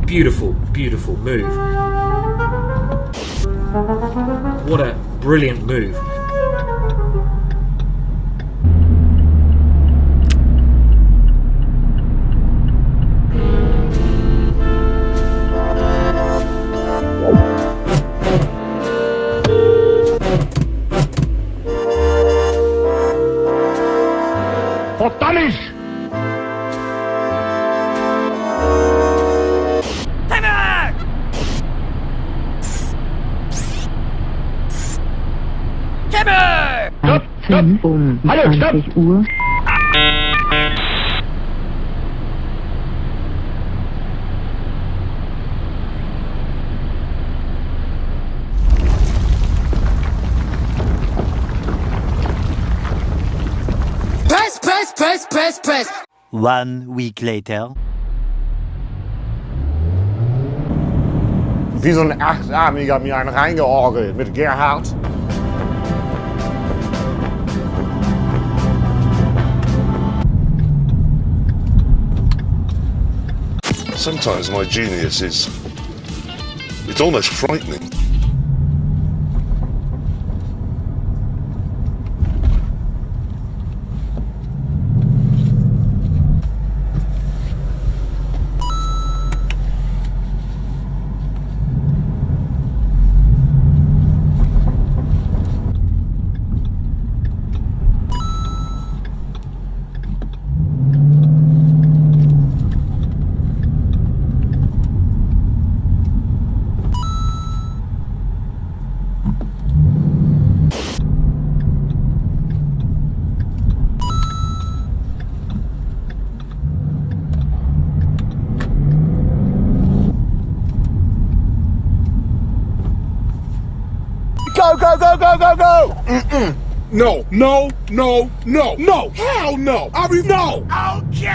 beautiful, beautiful move. What a brilliant move. Um 20 Uhr. Press, press, press, press, press. 1 week later. Wie so ein Achtarmiger mir einen reingeorgelt mit Gerhard. Sometimes my genius is, it's almost frightening. Go, go, go, go, go, go! Mm-mm. No, no, no, no, no! Hell no! No! Okay.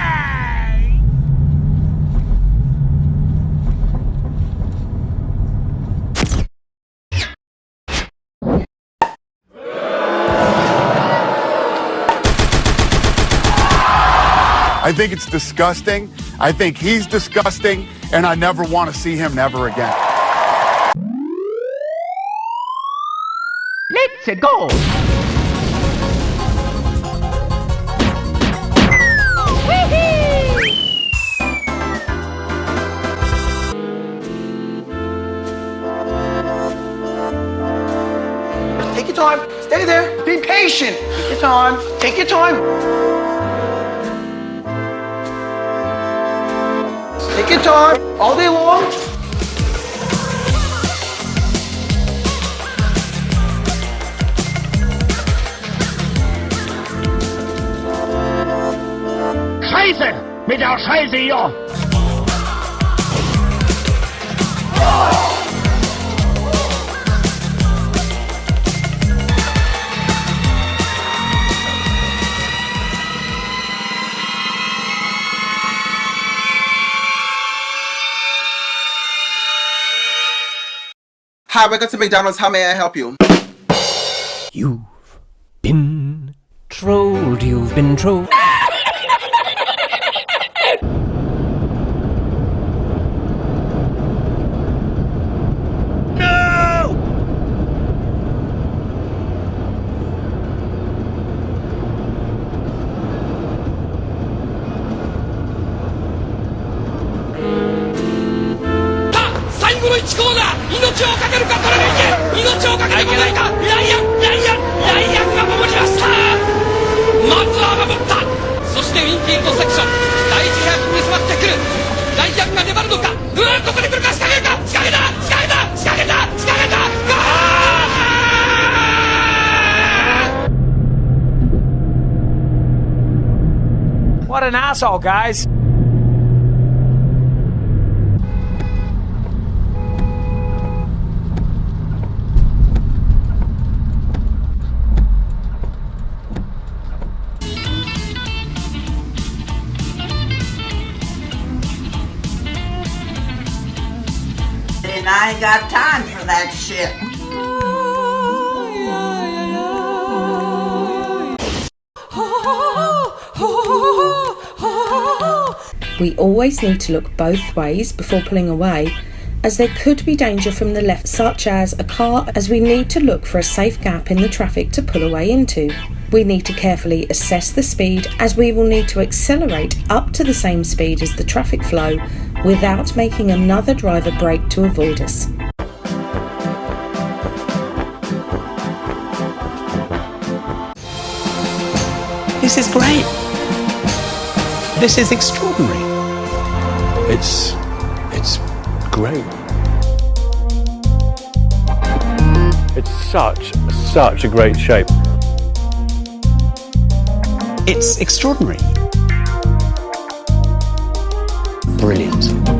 I think it's disgusting. I think he's disgusting, and I never want to see him never again. Let's go. Take your time. Stay there. Be patient. Take your time. Take your time. Take your time. All day long. Scheiße! Mit der Scheiße hier! Hi, welcome to McDonald's. How may I help you? You've been trolled, you've been trolled. What an asshole, guys. And I ain't got time for that shit. We always need to look both ways before pulling away, as there could be danger from the left, such as a car, as we need to look for a safe gap in the traffic to pull away into. We need to carefully assess the speed, as we will need to accelerate up to the same speed as the traffic flow without making another driver brake to avoid us. This is great. This is extraordinary. It's great. It's such a great shape. It's extraordinary. Brilliant.